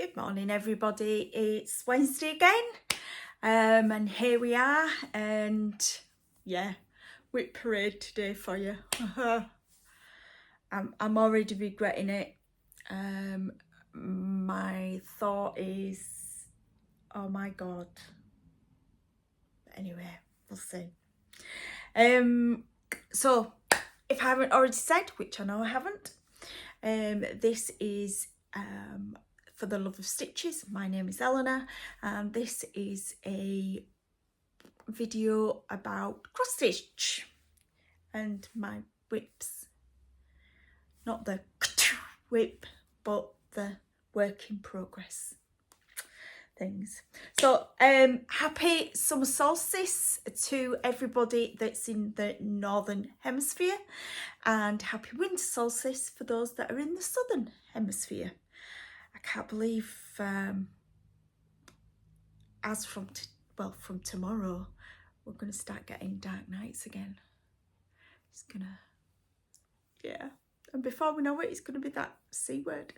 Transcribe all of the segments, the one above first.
Good morning everybody, it's Wednesday again, and here we are, and yeah, WIP Parade today for you. I'm already regretting it. My thought is, oh my god, but anyway, we'll see. So if I haven't already said, which I know I haven't, this is For the Love of Stitches. My name is Eleanor, and this is a video about cross stitch and my whips. Not the whip, but the work in progress things. So happy summer solstice to everybody that's in the northern hemisphere, and happy winter solstice for those that are in the southern hemisphere. I can't believe as from tomorrow we're going to start getting dark nights again. It's gonna, yeah, and before we know it, it's going to be that C word.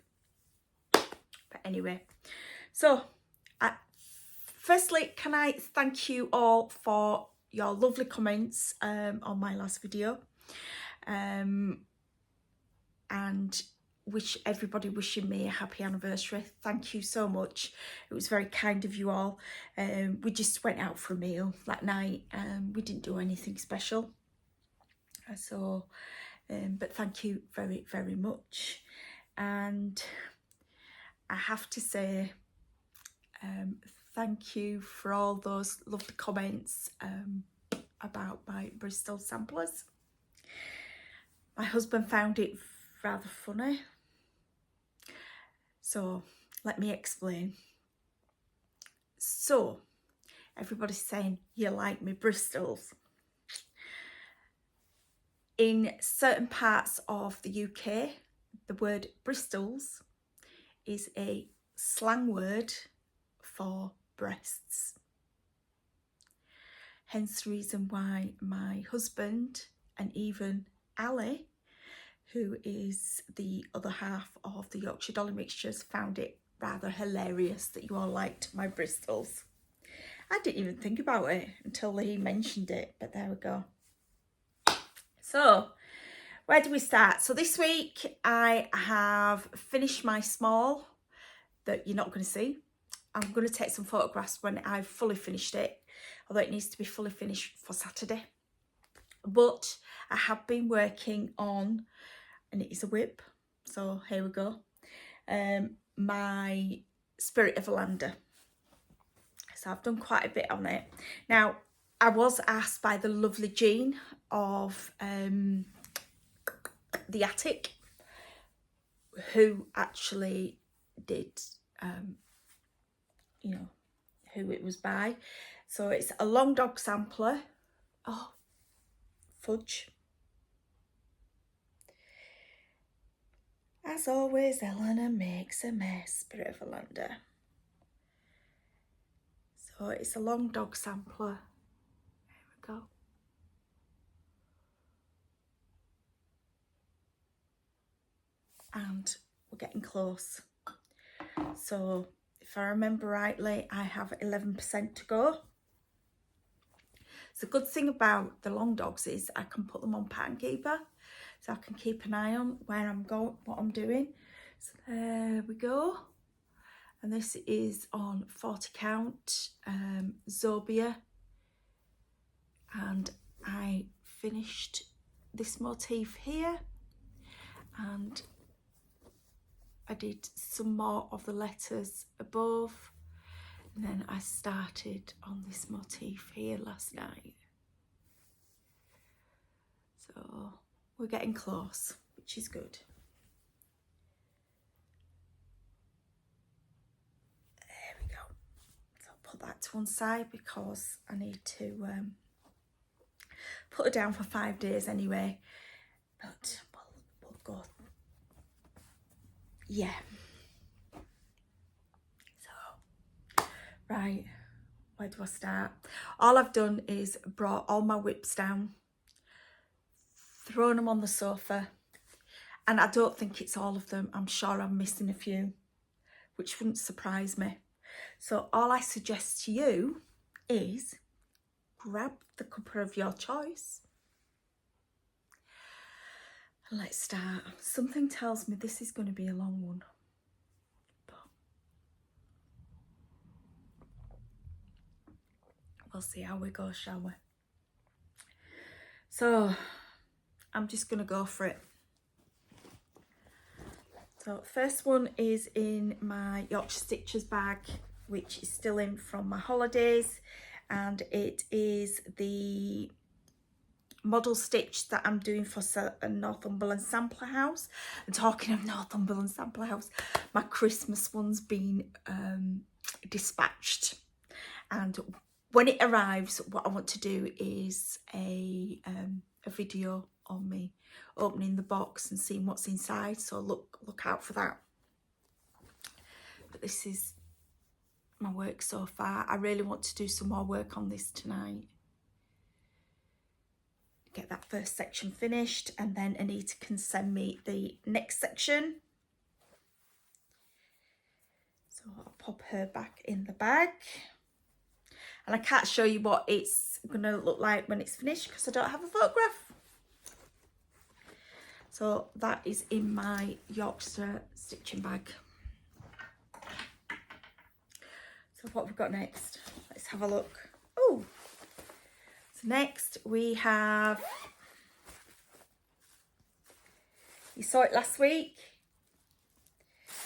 But anyway, so firstly, can I thank you all for your lovely comments on my last video, and wishing me a happy anniversary. Thank you so much. It was very kind of you all. We just went out for a meal that night, and we didn't do anything special. So, but thank you very, very much. And I have to say, thank you for all those lovely comments about my Bristol samplers. My husband found it rather funny, so let me explain. So everybody's saying you like me Bristols. In certain parts of the UK, the word Bristols is a slang word for breasts. Hence the reason why my husband and even Ali, who is the other half of the Yorkshire Dolly Mixtures, found it rather hilarious that you all liked my Bristols. I didn't even think about it until he mentioned it, but there we go. So, where do we start? So this week I have finished my small that you're not going to see. I'm going to take some photographs when I've fully finished it, although it needs to be fully finished for Saturday. But I have been working on, and it is a whip, so here we go, my Spirit of a Lander. So I've done quite a bit on it. Now, I was asked by the lovely Jean of the Attic, who actually did, you know, who it was by. So it's a long dog sampler. Oh, fudge. As always, Eleanor makes a mess. Spirit of a Lander. So it's a long dog sampler. There we go. And we're getting close. So if I remember rightly, I have 11% to go. So the good thing about the long dogs is I can put them on pattern keeper, so I can keep an eye on where I'm going, what I'm doing. So there we go. And this is on 40 count Zobia, and I finished this motif here, and I did some more of the letters above, and then I started on this motif here last night. So we're getting close, which is good. There we go. So I'll put that to one side because I need to put it down for 5 days anyway, but we'll go. Yeah. So, right, where do I start? All I've done is brought all my whips down, thrown them on the sofa, and I don't think it's all of them. I'm sure I'm missing a few, which wouldn't surprise me. So all I suggest to you is grab the cuppa of your choice. Let's start. Something tells me this is going to be a long one. But we'll see how we go, shall we? So I'm just going to go for it. So first one is in my Yorkshire Stitches bag, which is still in from my holidays, and it is the model stitch that I'm doing for a Northumberland sampler house. And talking of Northumberland sampler house, my Christmas one's been dispatched, and when it arrives, what I want to do is a video on me opening the box and seeing what's inside, so look out for that. But this is my work so far. I really want to do some more work on this tonight, get that first section finished, and then Anita can send me the next section. So I'll pop her back in the bag, and I can't show you what it's gonna look like when it's finished because I don't have a photograph. So that is in my Yorkshire stitching bag. So what have we got next? Let's have a look. Oh, so next we have, you saw it last week.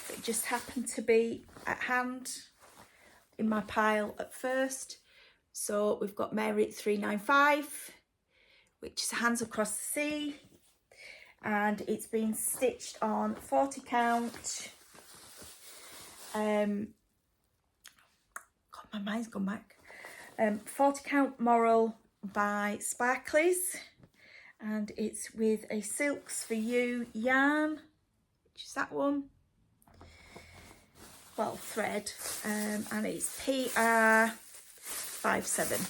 It just happened to be at hand in my pile at first. So we've got Mary at 395, which is Hands Across the Sea. And it's been stitched on 40 count. God, my mind's gone back. 40 count Moral by Sparklies, and it's with a Silks for You yarn, which is that one. Well, thread, and it's PR57.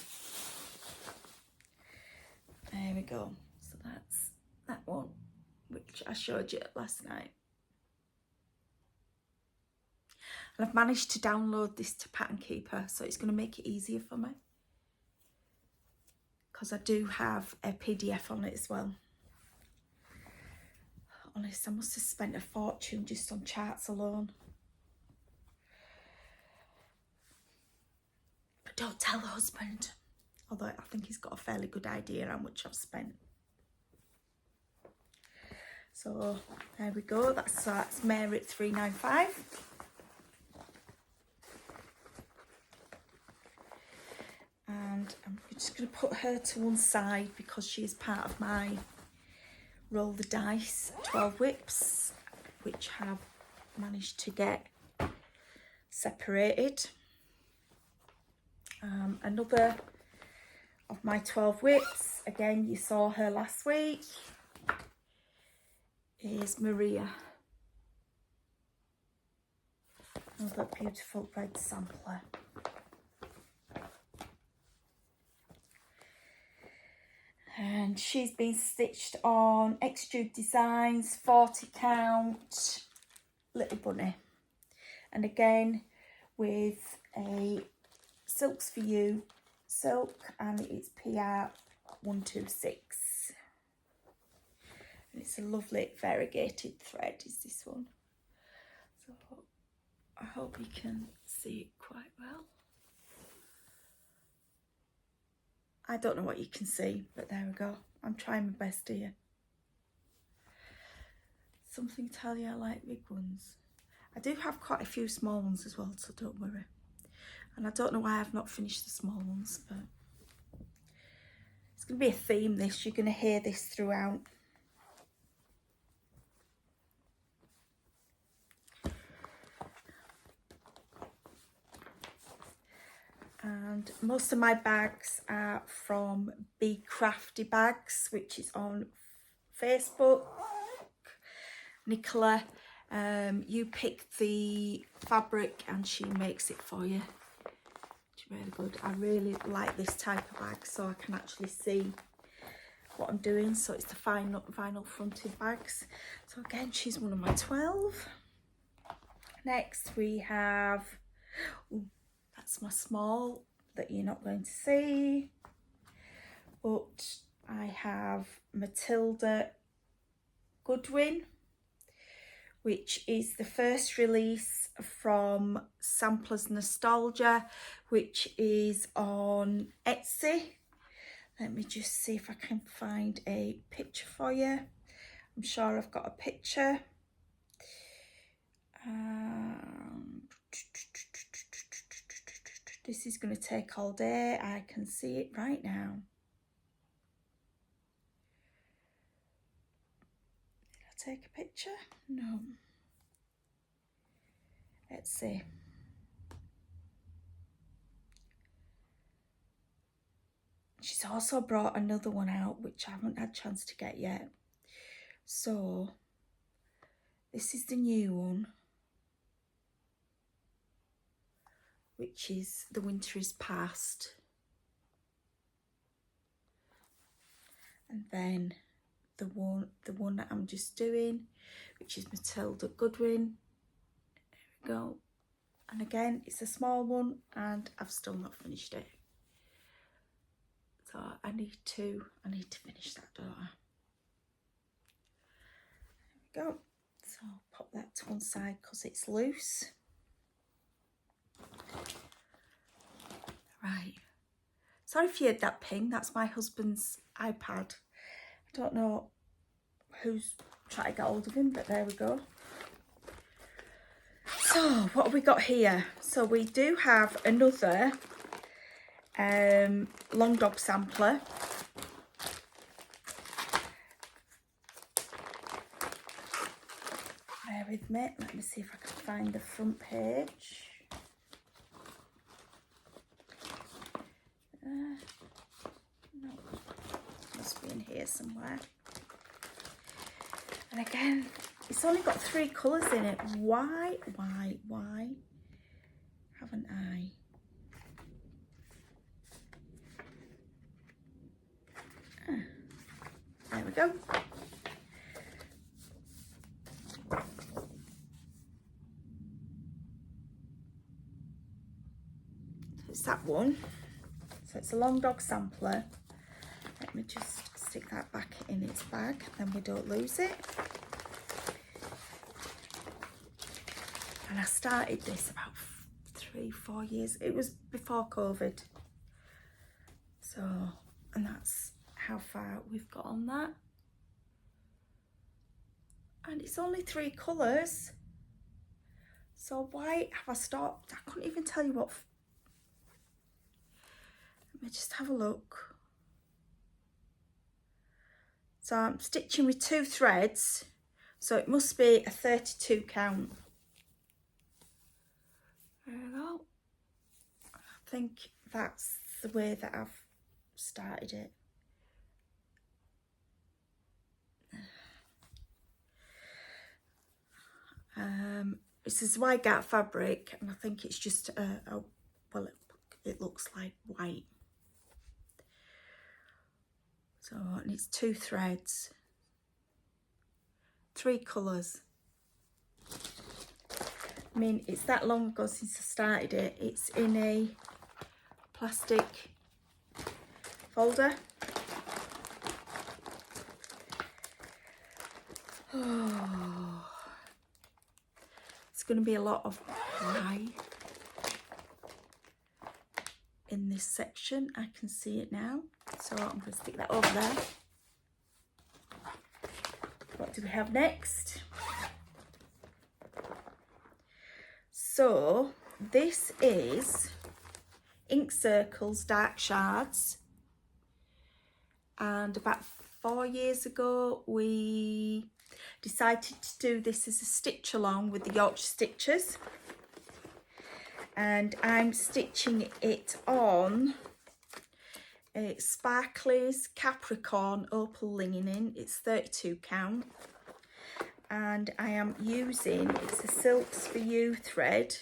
There we go. So that's that one, which I showed you last night. And I've managed to download this to Pattern Keeper, so it's going to make it easier for me, because I do have a PDF on it as well. Honest, I must have spent a fortune just on charts alone. But don't tell the husband, although I think he's got a fairly good idea how much I've spent. So there we go, that's Mary at 395. And I'm just going to put her to one side because she is part of my Roll the Dice 12 whips, which have managed to get separated. Another of my 12 whips, again you saw her last week, is Maria. Another beautiful red sampler. And she's been stitched on Extrude Designs 40 count Little Bunny, and again with a Silks for You silk, and it's PR126, and it's a lovely variegated thread is this one. So I hope you can see it quite well. I don't know what you can see, but there we go. I'm trying my best here. Something tell you I like big ones. I do have quite a few small ones as well, so don't worry. And I don't know why I've not finished the small ones, but it's going to be a theme this. You're going to hear this throughout. And most of my bags are from Be Crafty Bags, which is on Facebook. Nicola, you pick the fabric and she makes it for you. It's really good. I really like this type of bag, so I can actually see what I'm doing. So it's the vinyl fronted bags. So again, she's one of my 12. Next we have, ooh, that's my small that you're not going to see, but I have Matilda Goodwin, which is the first release from Samplers Nostalgia, which is on Etsy. Let me just see if I can find a picture for you. I'm sure I've got a picture. This is going to take all day. I can see it right now. Did I take a picture? No. Let's see. She's also brought another one out, which I haven't had a chance to get yet. So, this is the new one, which is The Winter is Past. And then the one that I'm just doing, which is Matilda Goodwin. There we go. And again, it's a small one and I've still not finished it. So I need to finish that, don't I? There we go. So I'll pop that to one side because it's loose. Right. Sorry if you heard that ping. That's my husband's iPad. I don't know who's trying to get hold of him, but there we go. So what have we got here? So we do have another long dog sampler. Bear with me. Let me see if I can find the front page. No, must be in here somewhere. And again, it's only got 3 colours in it. Why haven't I? There we go. So it's that one. So it's a long dog sampler. Let me just stick that back in its bag, then we don't lose it. And I started this about 3-4 years. It was before COVID. So, and that's how far we've got on that. And it's only 3 colours. So why have I stopped? I couldn't even tell you what. Let me just have a look. So I'm stitching with 2 threads. So it must be a 32 count. There we go. I think that's the way that I've started it. This is white gap fabric, and I think it's just well, it looks like white. So, and it's 2 threads, 3 colours. I mean, it's that long ago since I started it. It's in a plastic folder. Oh, it's going to be a lot of white in this section. I can see it now. So I'm going to stick that over there. What do we have next? So this is Ink Circles Dark Shards, and about 4 years ago we decided to do this as a stitch along with the Yorkshire Stitchers, and I'm stitching it on Sparkly's Capricorn Opal Linen. It's 32 count, and I am using, it's a Silks for You thread.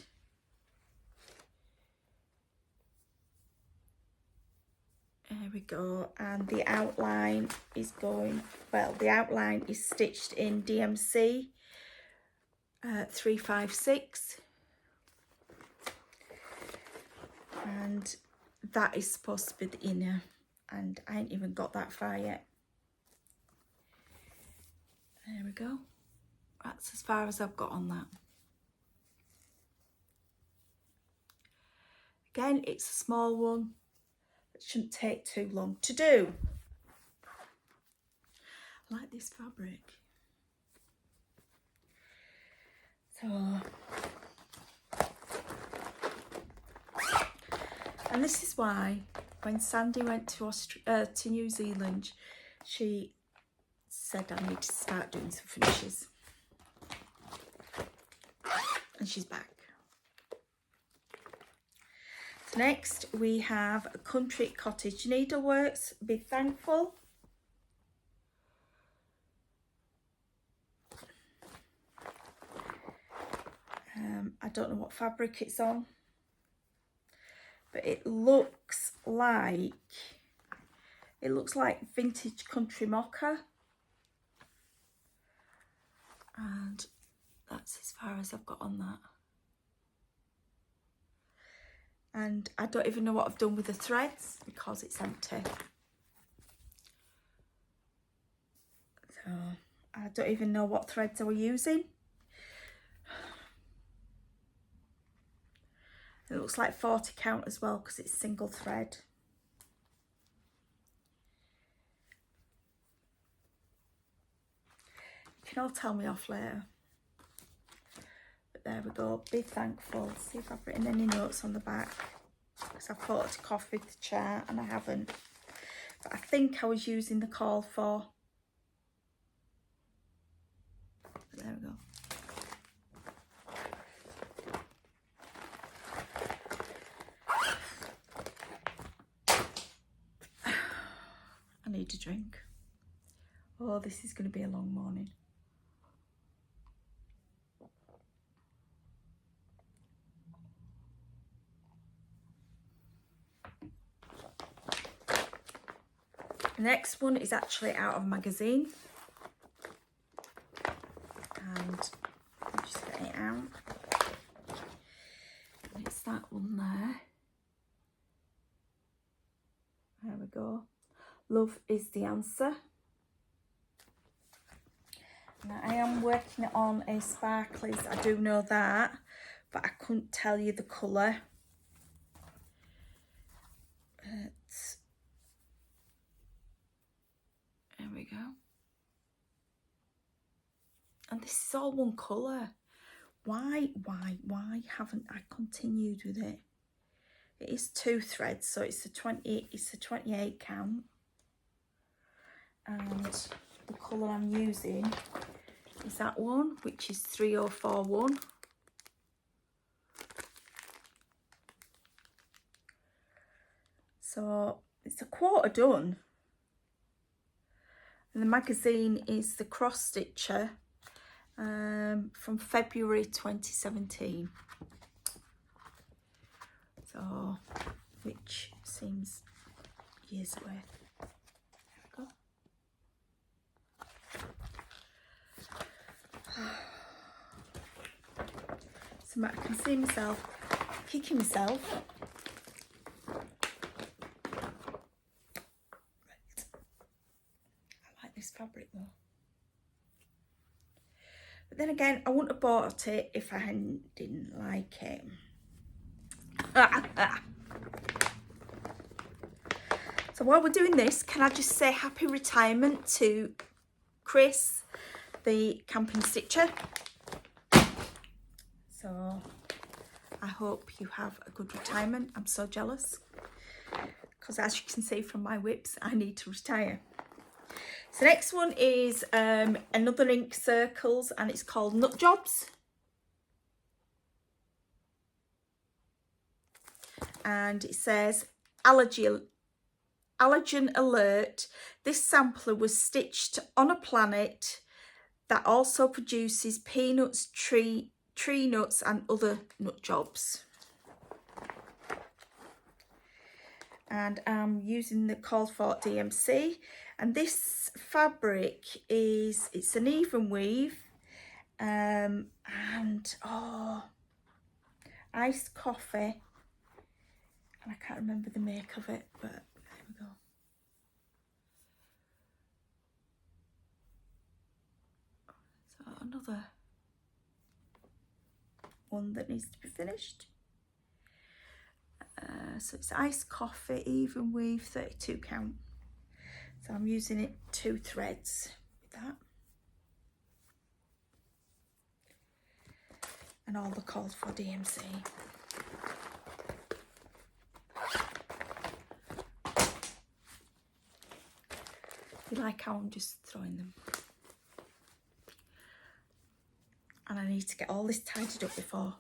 There we go, and the outline is going, well, the outline is stitched in DMC 356, and that is supposed to be the inner, and I ain't even got that far yet. There we go. That's as far as I've got on that. Again, it's a small one. It shouldn't take too long to do. I like this fabric. So, and this is why when Sandy went to New Zealand, she said I need to start doing some finishes. And she's back. So next we have Country Cottage Needleworks, Be Thankful. I don't know what fabric it's on, but it looks like vintage country mocha, and that's as far as I've got on that. And I don't even know what I've done with the threads because it's empty. So I don't even know what threads I were using. It looks like 40 count as well because it's single thread. You can all tell me off later. But there we go, Be Thankful. See if I've written any notes on the back, because I've photocopied the chart and I haven't. But I think I was using the call for. But there we go. I need a drink. Oh, this is going to be a long morning. The next one is actually out of a magazine. And I'm just getting it out. And it's that one there. There we go. Love is the Answer. Now I am working on a sparklies, I do know that, but I couldn't tell you the colour. There we go. And this is all one colour. Why haven't I continued with it? It is 2 threads, so it's a 28 count. And the colour I'm using is that one, which is 3041. So it's a quarter done. And the magazine is the Cross Stitcher from February 2017. So, which seems years away. There we go. So I can see myself kicking myself. This fabric though, but then again I wouldn't have bought it if I didn't like it. So while we're doing this, can I just say happy retirement to Chris, the camping stitcher. So I hope you have a good retirement. I'm so jealous because as you can see from my whips, I need to retire. So next one is another ink circles, and it's called Nut Jobs. And it says allergen alert. This sampler was stitched on a planet that also produces peanuts, tree nuts and other nut jobs. And I'm using the call for DMC, and this fabric it's an even weave, And oh, iced coffee, and I can't remember the make of it, but there we go. So another one that needs to be finished. So it's iced coffee, even weave, 32 count. So I'm using it 2 threads with that. And all the calls for DMC. You like how I'm just throwing them. And I need to get all this tidied up before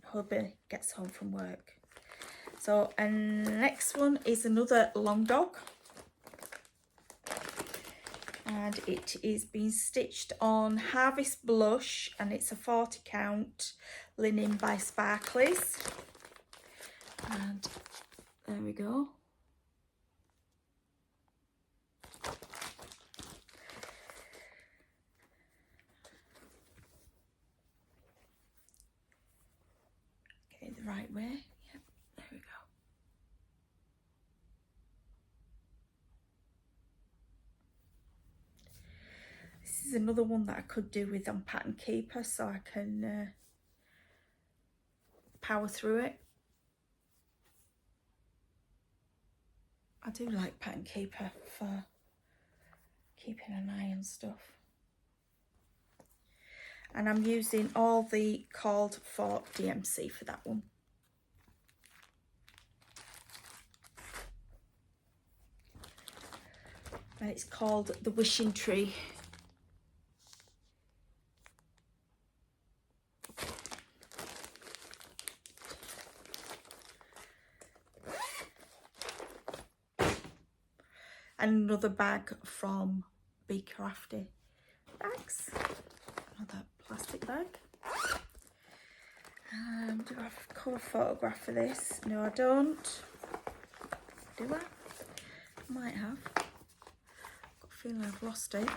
hubby gets home from work. So, and the next one is another long dog. And it is being stitched on Harvest Blush, and it's a 40 count linen by Sparklies. And there we go. Get it the right way. Yep, there we go. This is another one that I could do with on Pattern Keeper, so I can power through it. I do like Pattern Keeper for keeping an eye on stuff. And I'm using all the called for DMC for that one. And it's called the Wishing Tree. And another bag from Be Crafty Bags. Another plastic bag. Do I have a colour photograph for this? No, I don't. Do I? I might have. I've got a feeling I've lost it.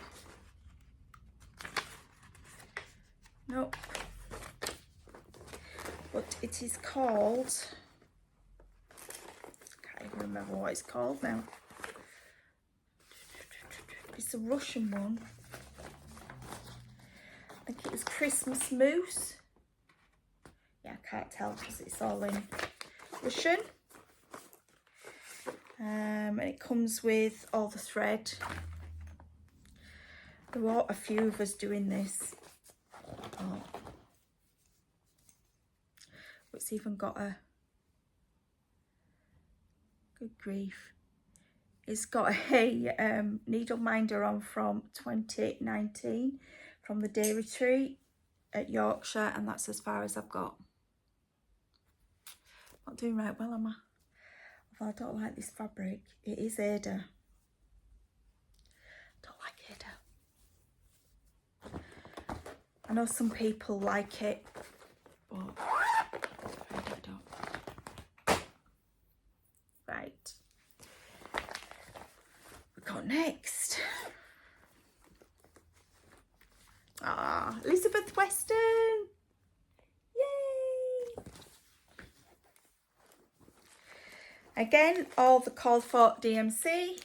Nope. But it is called... I can't even remember what it's called now. It's a Russian one. I think it was Christmas Mousse. Yeah, I can't tell because it's all in Russian. And it comes with all the thread. There were a few of us doing this. Oh. It's even got a... Good grief. It's got a needle minder on from 2019 from the Dairy Tree at Yorkshire, and that's as far as I've got. Not doing right well, am I? Although I don't like this fabric. It is Ada. Don't like Ada. I know some people like it, but I don't. Right. Got next. Ah, Elizabeth Weston. Yay! Again, all the called for DMC.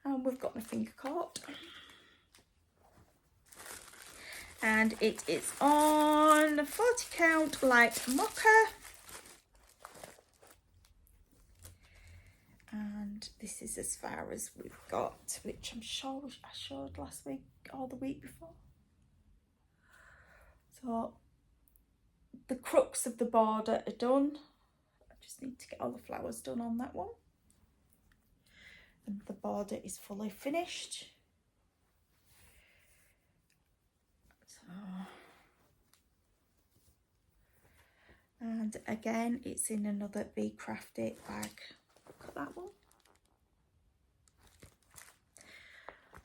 And we've got my finger caught. And it is on 40 count light mocha. And this is as far as we've got, which I'm sure I showed last week or the week before. So the crux of the border are done. I just need to get all the flowers done on that one. And the border is fully finished. So, and again, it's in another Be Crafty bag. Look at that one.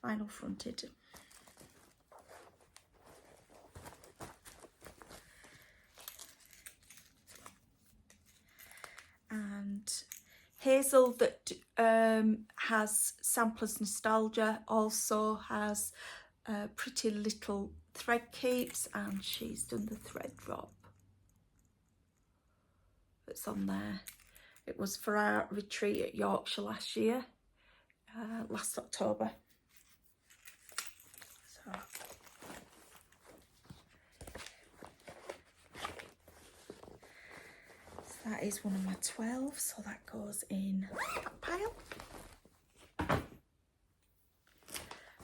Vinyl fronted. And Hazel, that has Samplers Nostalgia, also has pretty little thread keeps, and she's done the thread drop that's on there. It was for our retreat at Yorkshire last year, last October. So that is one of my 12, so that goes in that pile.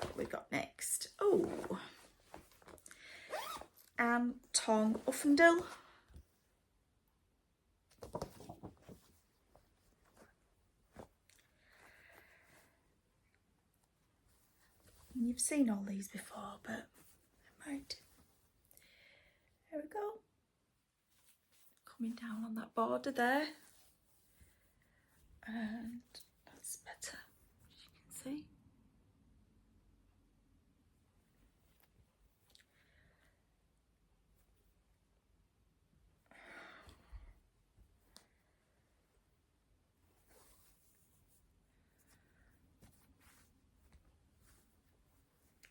What we got next? Oh, and Tong Uffendale. You've seen all these before, but right. There we go. Coming down on that border there. And that's better, as you can see.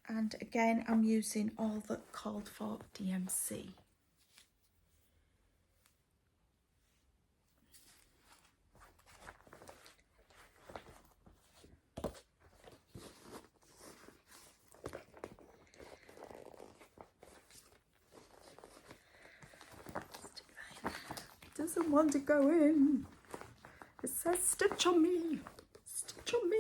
And again, I'm using all that called for DMC. It doesn't want to go in. It says stitch on me, stitch on me.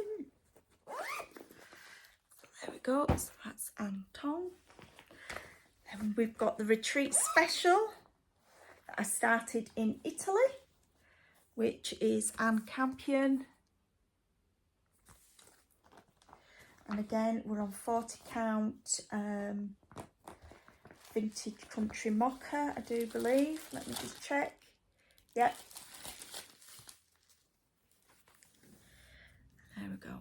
There we go, so that's Anton. Then we've got the retreat special that I started in Italy, which is Anne Campion. And again, we're on 40 count vintage country mocha, I do believe. Let me just check. Yep. There we go.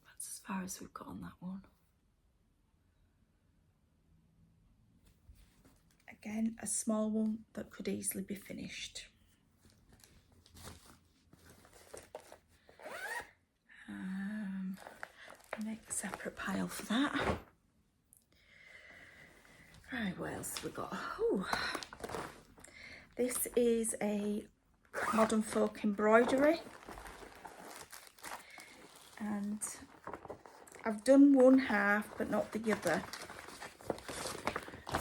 That's as far as we've got on that one. Again, a small one that could easily be finished. Make a separate pile for that. Right, what else have we got? Oh, this is a modern folk embroidery, and I've done one half but not the other.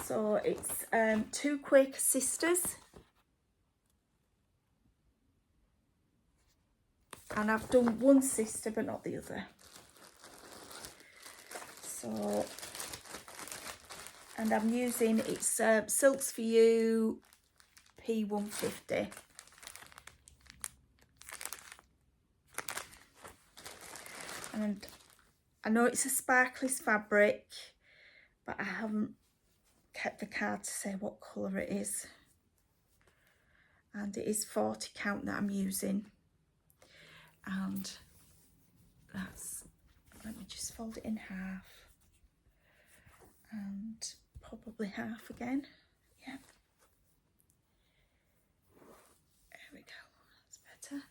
So it's two Quaker sisters, and I've done one sister but not the other. So, and I'm using, it's Silks for You P150. And I know it's a sparkless fabric, but I haven't kept the card to say what colour it is. And it is 40 count that I'm using. And that's, let me just fold it in half. And probably half again. Yeah. There we go. That's better.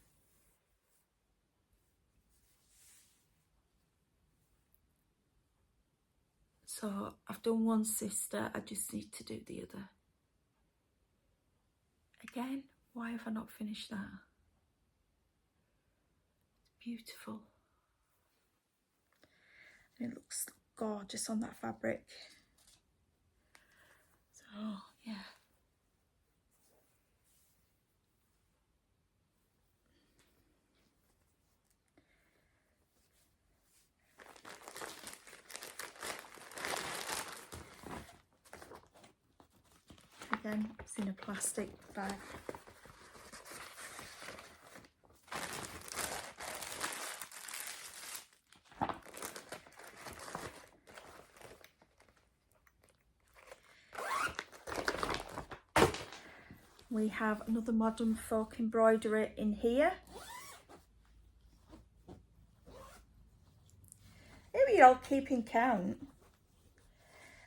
So I've done one sister, I just need to do the other. Again, why have I not finished that? It's beautiful. And it looks gorgeous on that fabric. So, yeah. Again, it's in a plastic bag. We have another modern folk embroidery in here. Here we are, keeping count.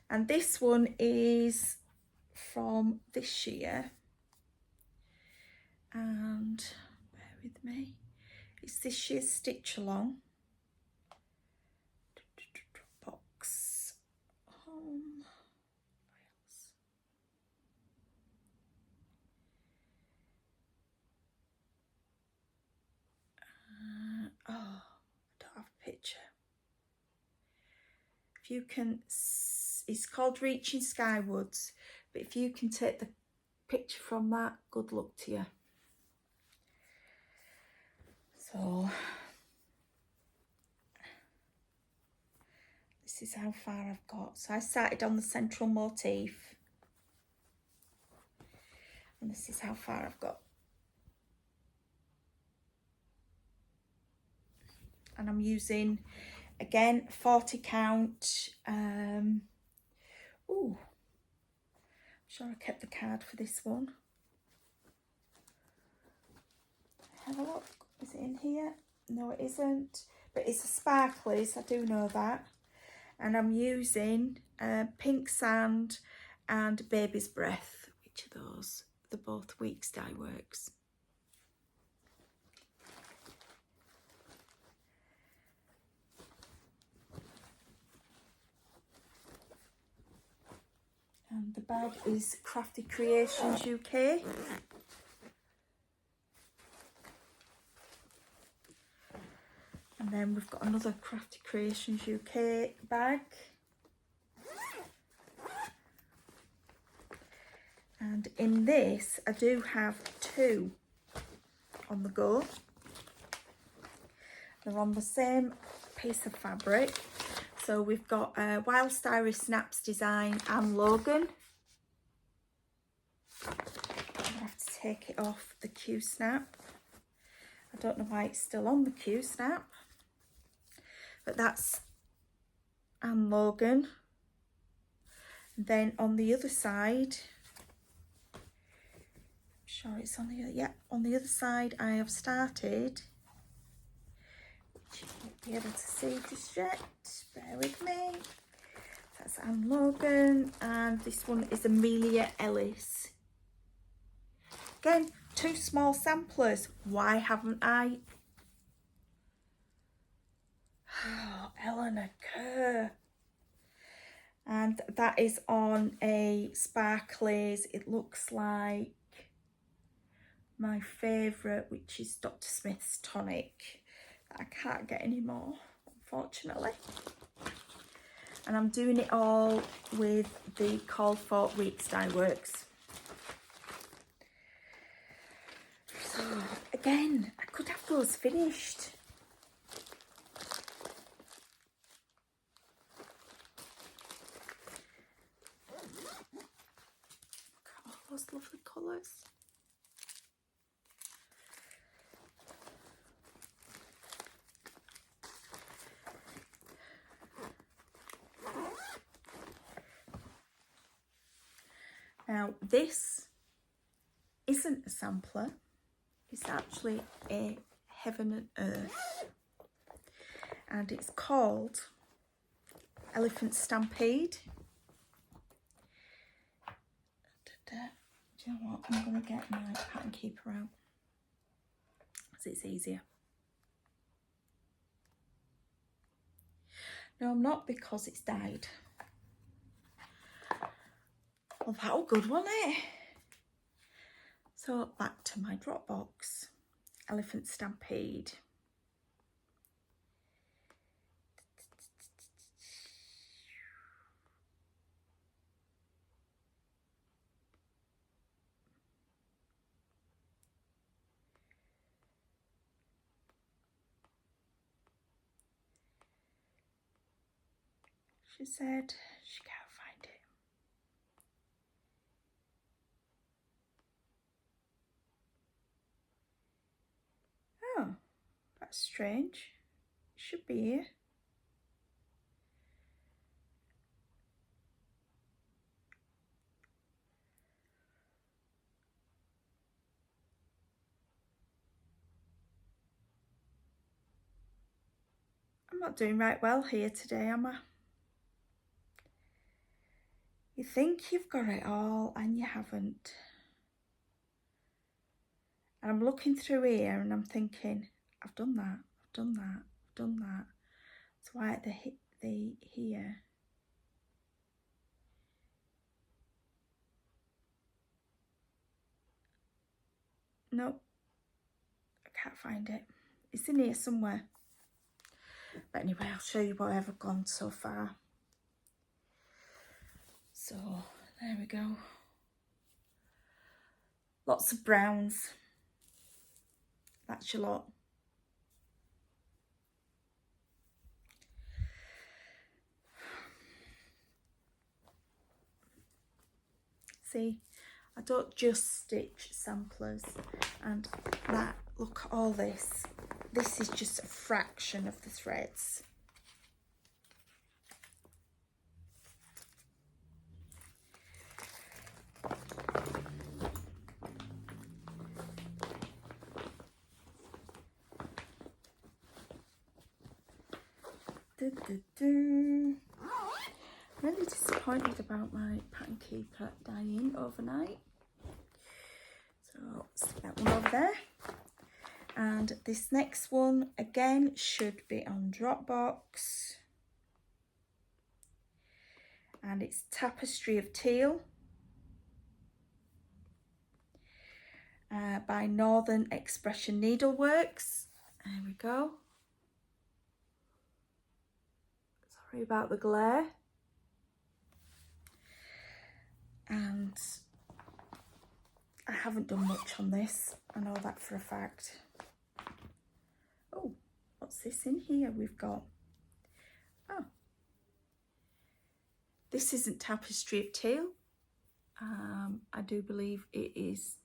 And this one is from this year. And bear with me. It's this year's Stitch Along box. if you can, it's called Reaching Skywards, but if you can take the picture from that, good luck to you. So this is how far I've got. So I started on the central motif, and this is how far I've got. And I'm using, again, 40 count. Oh, I'm sure I kept the card for this one. Have a look. Is it in here? No, it isn't. But it's a sparklies, I do know that. And I'm using Pink Sand and Baby's Breath. Which are those? They're both Weeks Dye Works. And the bag is Crafty Creations UK. And then we've got another Crafty Creations UK bag. And in this, I do have two on the go. They're on the same piece of fabric. So we've got Wild Starry Snaps design and Logan. I'm going to have to take it off the Q snap. I don't know why it's still on the Q snap. But that's Anne Logan. And then on the other side, I'm sure it's on the other, yeah, on the other side I have started, which you won't be able to see just yet, bear with me. That's Anne Logan, and this one is Amelia Ellis. Again, two small samplers. Why haven't I? Oh, Eleanor Kerr. And that is on a sparklies. It looks like my favourite, which is Dr. Smith's Tonic. I can't get any more, unfortunately. And I'm doing it all with the Call for Weeks Dye Works. So, again, I could have those finished. Those lovely colours. Now this isn't a sampler, it's actually a Heaven and Earth, and it's called Elephant Stampede. Do you know what? I'm going to get my pattern keeper out because it's easier. No, I'm not, because it's dyed. Well, that was good, wasn't it? So back to my Dropbox. Elephant Stampede. She said she can't find it. Oh, that's strange. It should be here. I'm not doing right well here today, am I? You think you've got it all and you haven't. And I'm looking through here and I'm thinking, I've done that, I've done that, I've done that. That's why the here. Nope, I can't find it. It's in here somewhere. But anyway, I'll show you what I've gone so far. So there we go. Lots of browns. That's your lot. See, I don't just stitch samplers, and that, look at all this. This is just a fraction of the threads. Really disappointed about my pattern keeper dying overnight. So stick that one over there. And this next one again should be on Dropbox. And it's Tapestry of Teal by Northern Expression Needleworks. There we go. Sorry about the glare. And I haven't done much on this, I know that for a fact. Oh, what's this in here we've got? Oh, this isn't Tapestry of Teal. I do believe it is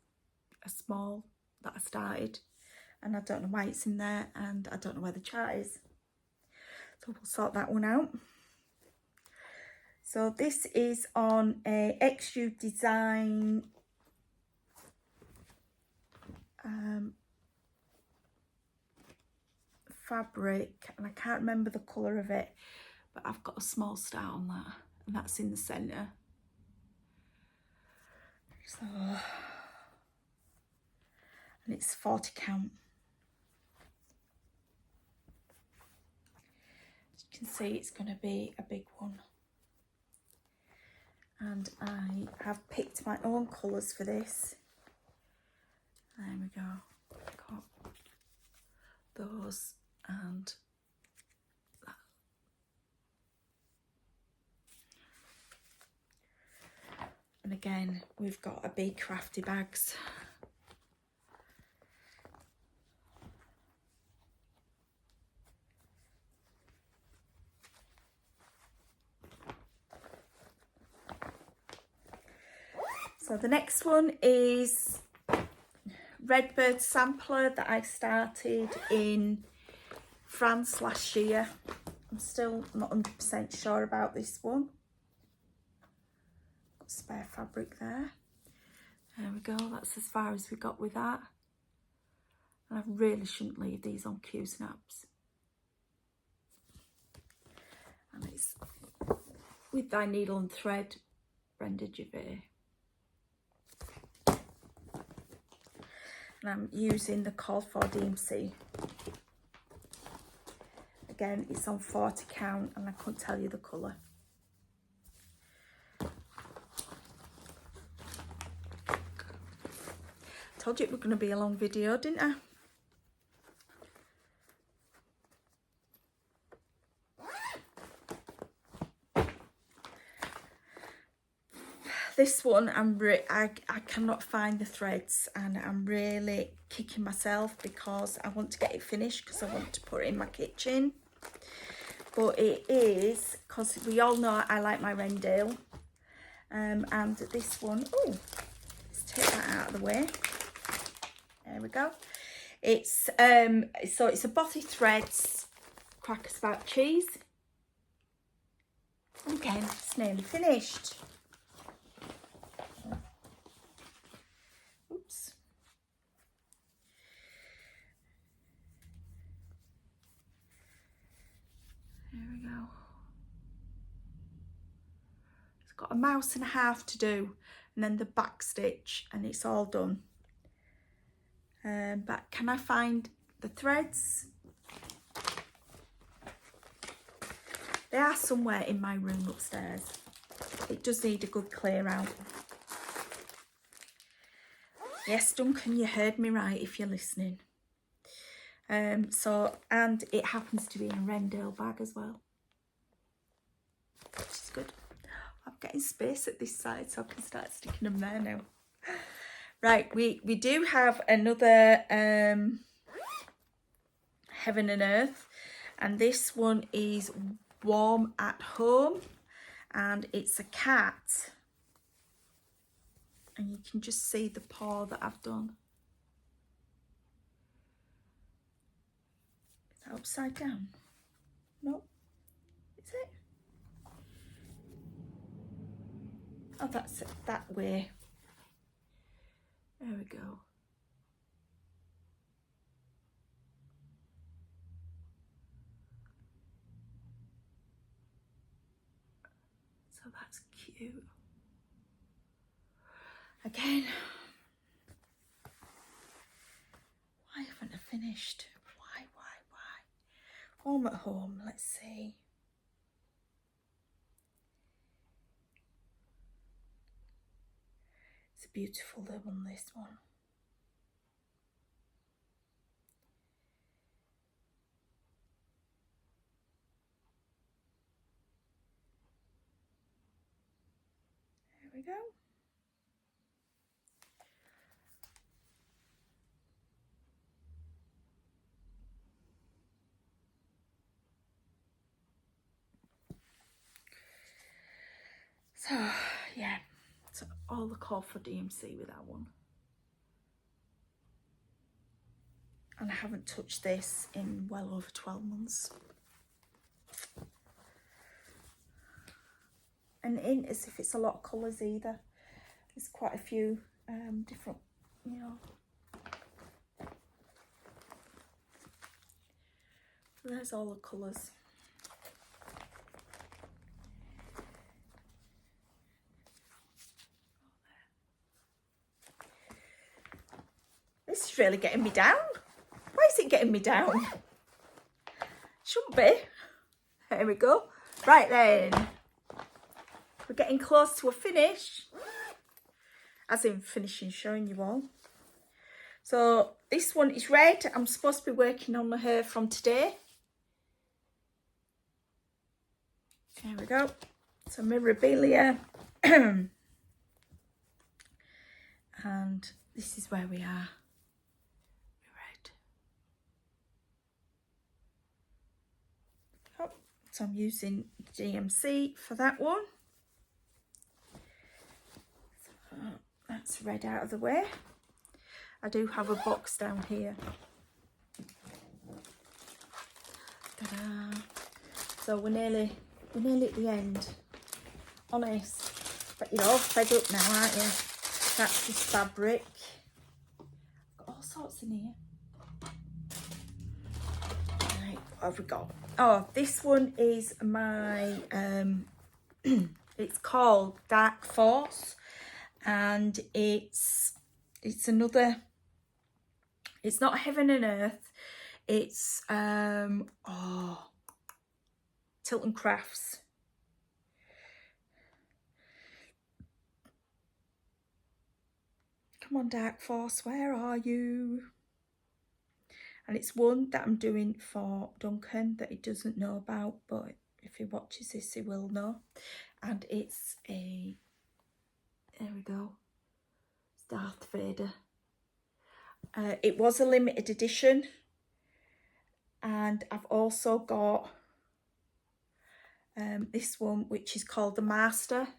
a small that I started, and I don't know why it's in there, and I don't know where the chart is. So we'll sort that one out. So this is on a XU Design fabric, and I can't remember the colour of it, but I've got a small star on that, and that's in the centre. So, and it's 40 count. As you can see, it's going to be a big one. And I have picked my own colours for this. There we go. Got those and that. And again, we've got a big crafty bags. So the next one is Redbird sampler that I started in France last year. I'm still not 100% sure about this one. Got spare fabric there. There we go, that's as far as we got with that. And I really shouldn't leave these on Q-snaps. And it's With Thy Needle and Thread, Brenda Gervais. And I'm using the Call for DMC. Again, it's on 40 count, and I couldn't tell you the colour. Told you it was going to be a long video, didn't I? This one, I cannot find the threads, and I'm really kicking myself because I want to get it finished because I want to put it in my kitchen. But it is, because we all know I like my Rendale. And this one, oh, let's take that out of the way. There we go. It's so it's a Bothy Threads Crackers About Cheese. Again, it's nearly finished. Oops. There we go. It's got a mouse and a half to do, and then the back stitch, and it's all done. But can I find the threads? They are somewhere in my room upstairs. It does need a good clear out. Yes, Duncan, you heard me right if you're listening. So, and it happens to be in a Rendale bag as well, which is good. I've getting space at this side so I can start sticking them there now. Right, we do have another Heaven and Earth, and this one is Warm at Home, and it's a cat, and you can just see the paw that I've done. Is that upside down? No, is it? Oh, that's it, that way. There we go. So that's cute. Again, why haven't I finished? Why? Warm at Home, let's see. It's a beautiful little one, this one. There we go. So, yeah, so all the call for DMC with that one. And I haven't touched this in well over 12 months. And it ain't as if it's a lot of colours either. There's quite a few different, you know. So there's all the colours. This is really getting me down. Why is it getting me down? Shouldn't be. There we go. Right then. We're getting close to a finish. As in finishing, showing you all. So this one is red. I'm supposed to be working on her from today. There we go. So Mirabilia. And this is where we are. So I'm using DMC for that one. So that's red out of the way. I do have a box down here. Ta-da. So we're nearly at the end. Honest. But you're all fed up now, aren't you? That's just fabric. Got all sorts in here. Right, what have we got? Oh, this one is my, it's called Dark Force, and it's another, it's not Heaven and Earth, it's, Tilton Crafts. Come on, Dark Force, where are you? And it's one that I'm doing for Duncan that he doesn't know about, but if he watches this, he will know. And it's a, there we go, it's Darth Vader. It was a limited edition. And I've also got this one, which is called the Master,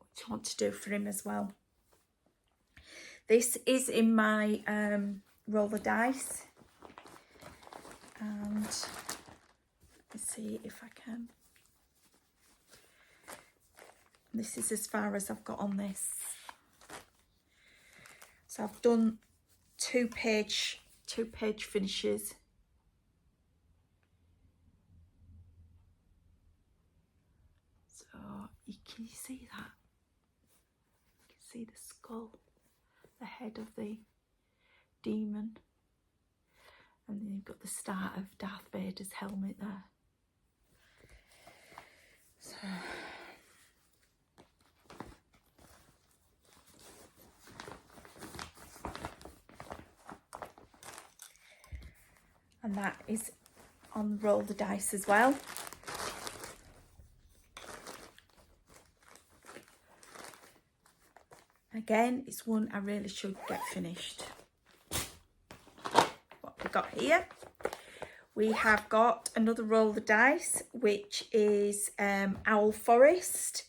which I want to do for him as well. This is in my roll the dice, and let's see if I can. This is as far as I've got on this. So I've done two page finishes. So can you see that? You can see the skull. The head of the demon, and then you've got the start of Darth Vader's helmet there. So and that is on Roll the Dice as well. Again, it's one I really should get finished. What we got here? We have got another roll of dice, which is Owl Forest,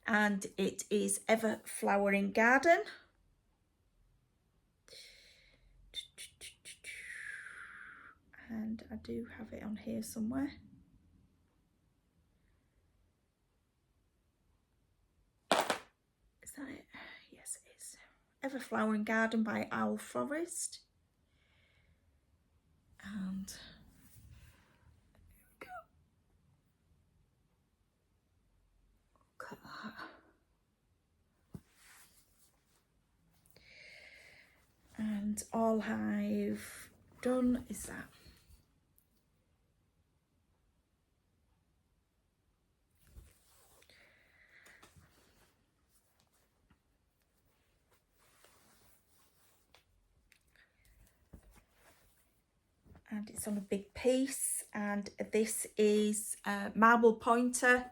and it is Ever Flowering Garden. And I do have it on here somewhere. Is that it? Yes, it is. Ever Flowering Garden by Owl Forest. And go. Look at that. And all I've done is that. And it's on a big piece, and this is Marble Pointer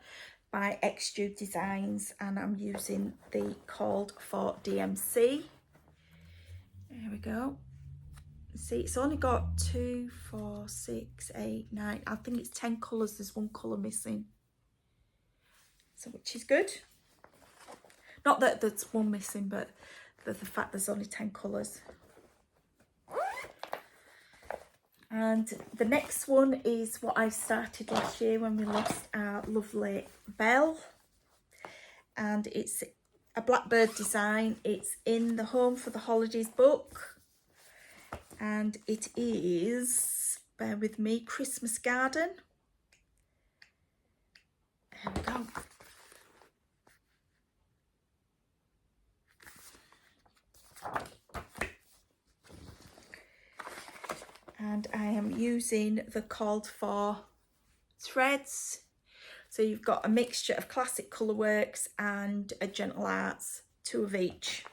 by Extrude Designs, and I'm using the Called for DMC. There we go. See, it's only got 2, 4, 6, 8, 9, I think it's 10 colours. There's one colour missing, so which is good. Not that there's one missing, but the fact there's only 10 colours. And the next one is what I started last year when we lost our lovely Belle. And it's a blackbird design. It's in the Home for the Holidays book. And it is, bear with me, Christmas Garden. There we go. And I am using the Called for threads. So you've got a mixture of classic colourworks and a Gentle Arts, 2 of each.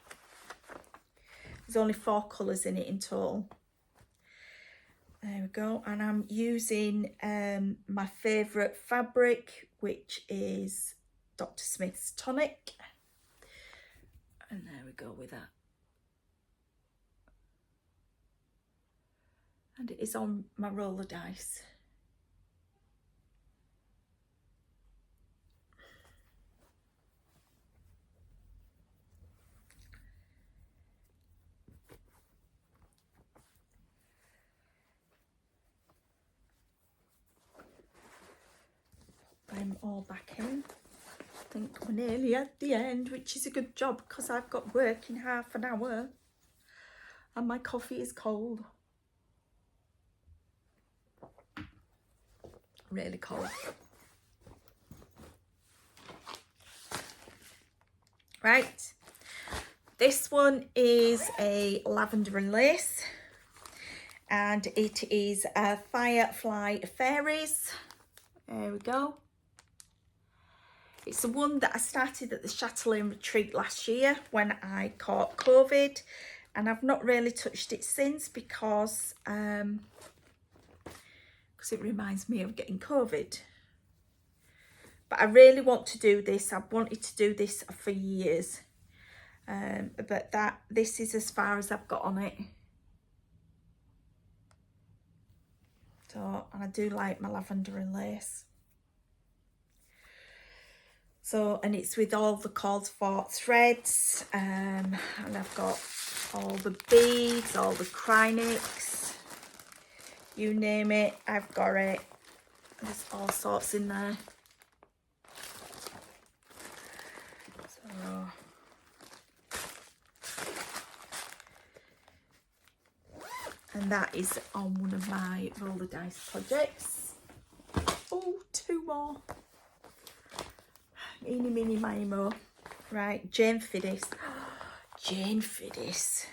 There's only 4 colours in it in total. There we go. And I'm using my favourite fabric, which is Dr. Smith's Tonic. And there we go with that. And it is on my roller dice. I'm all back in. I think we're nearly at the end, which is a good job because I've got work in half an hour and my coffee is cold. Really cold. Right, this one is a lavender and lace, and it is a Firefly Fairies. There we go. It's the one that I started at the Chatelaine retreat last year when I caught COVID, and I've not really touched it since because it reminds me of getting COVID. But I really want to do this. I've wanted to do this for years. But this is as far as I've got on it. So, and I do like my lavender and lace. So, and it's with all the Called for threads. And I've got all the beads, all the Krynics. You name it, I've got it. There's all sorts in there. So, and that is on one of my roller dice projects. Oh, 2 more. Eeny, meeny, miny, mo. Right, Jane Fiddis. Jane Fiddis.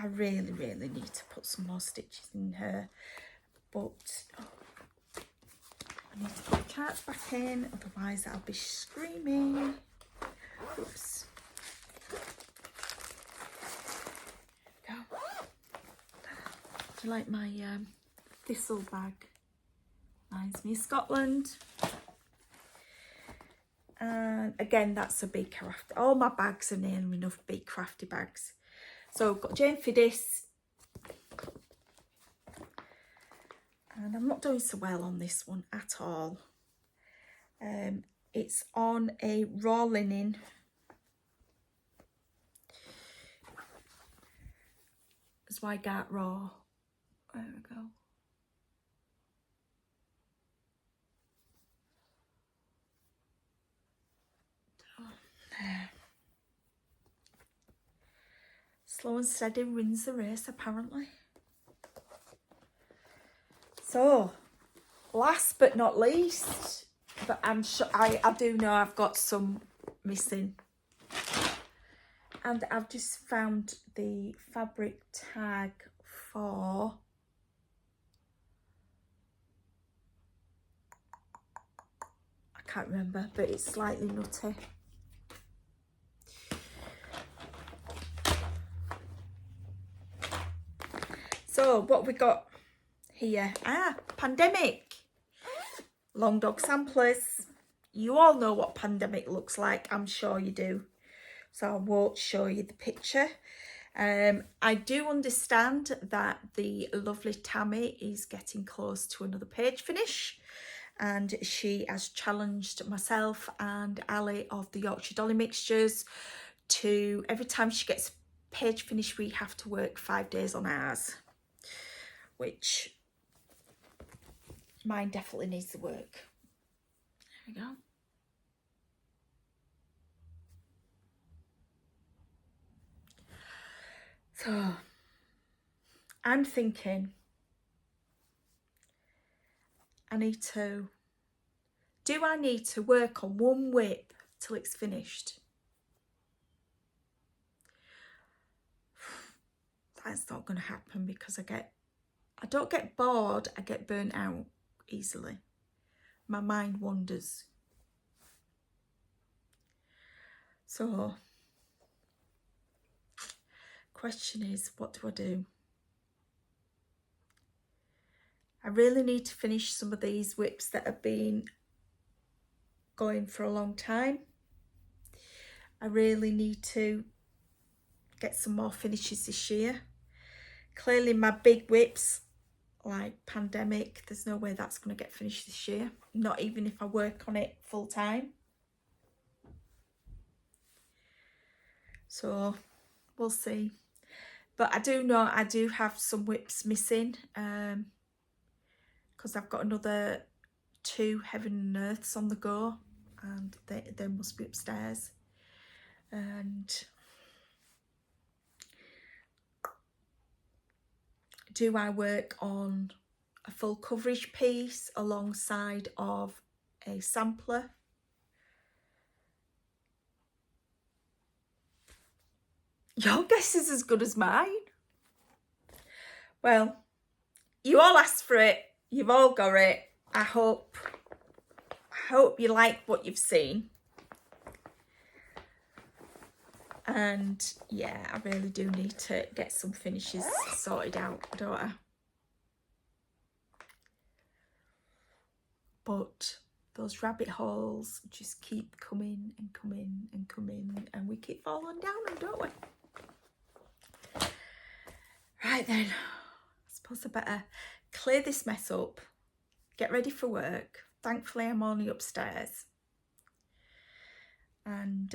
I really, really need to put some more stitches in her, but I need to put the cards back in, otherwise I'll be screaming. Oops. There we go. Do you like my thistle bag? Reminds me of Scotland. And again, that's a big craft. All my bags are nearly enough big crafty bags. So I've got Jane Fiddis. And I'm not doing so well on this one at all. It's on a raw linen. Zweigart raw. There we go. There. Slow and steady wins the race, apparently. So, last but not least, but I'm sure I do know I've got some missing. And I've just found the fabric tag for I can't remember, but it's slightly nutty. So what we got here? Pandemic. Long dog samplers. You all know what pandemic looks like, I'm sure you do. So I won't show you the picture. I do understand that the lovely Tammy is getting close to another page finish, and she has challenged myself and Ali of the Yorkshire Dolly Mixtures to, every time she gets page finish, we have to work 5 days on ours, which mine definitely needs the work. There we go. So I'm thinking do I need to work on one WIP till it's finished? That's not going to happen because I don't get bored, I get burnt out easily. My mind wanders. So, question is, what do I do? I really need to finish some of these WIPs that have been going for a long time. I really need to get some more finishes this year. Clearly my big WIPs, like Pandemic, there's no way that's going to get finished this year. Not even if I work on it full time. So, we'll see. But I do know I do have some WIPs missing. Because I've got another 2 Heaven and Earths on the go, and they must be upstairs. And do I work on a full coverage piece alongside of a sampler? Your guess is as good as mine. Well, you all asked for it. You've all got it. I hope you like what you've seen. And yeah, I really do need to get some finishes sorted out, don't I? But those rabbit holes just keep coming and coming and coming, and we keep falling down them, don't we? Right then, I suppose I better clear this mess up, get ready for work. Thankfully, I'm only upstairs. And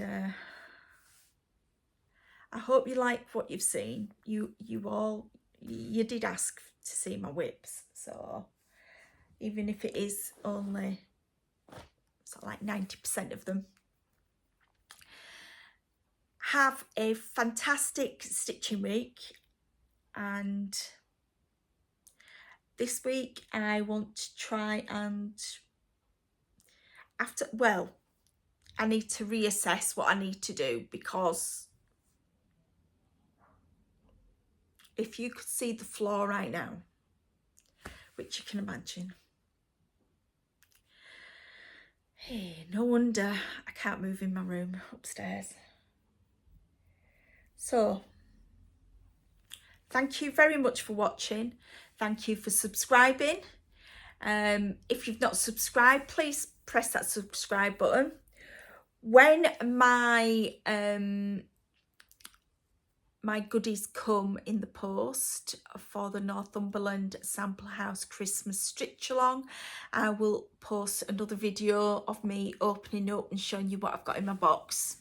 I hope you like what you've seen. You did ask to see my WIPs, so even if it is only sort of like 90% of them. Have a fantastic stitching week, and this week I want to try and I need to reassess what I need to do, because if you could see the floor right now, which you can imagine, hey, no wonder I can't move in my room upstairs. So, thank you very much for watching. Thank you for subscribing. If you've not subscribed, please press that subscribe button. When my goodies come in the post for the Northumberland Sample House Christmas stitch along, I will post another video of me opening up and showing you what I've got in my box.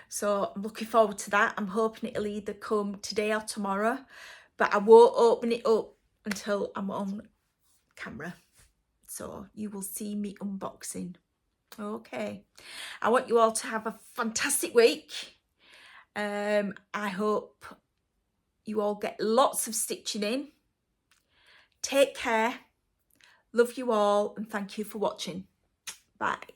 So I'm looking forward to that. I'm hoping it'll either come today or tomorrow, but I won't open it up until I'm on camera. So you will see me unboxing. Okay. I want you all to have a fantastic week. I hope you all get lots of stitching in. Take care. Love you all and thank you for watching. Bye.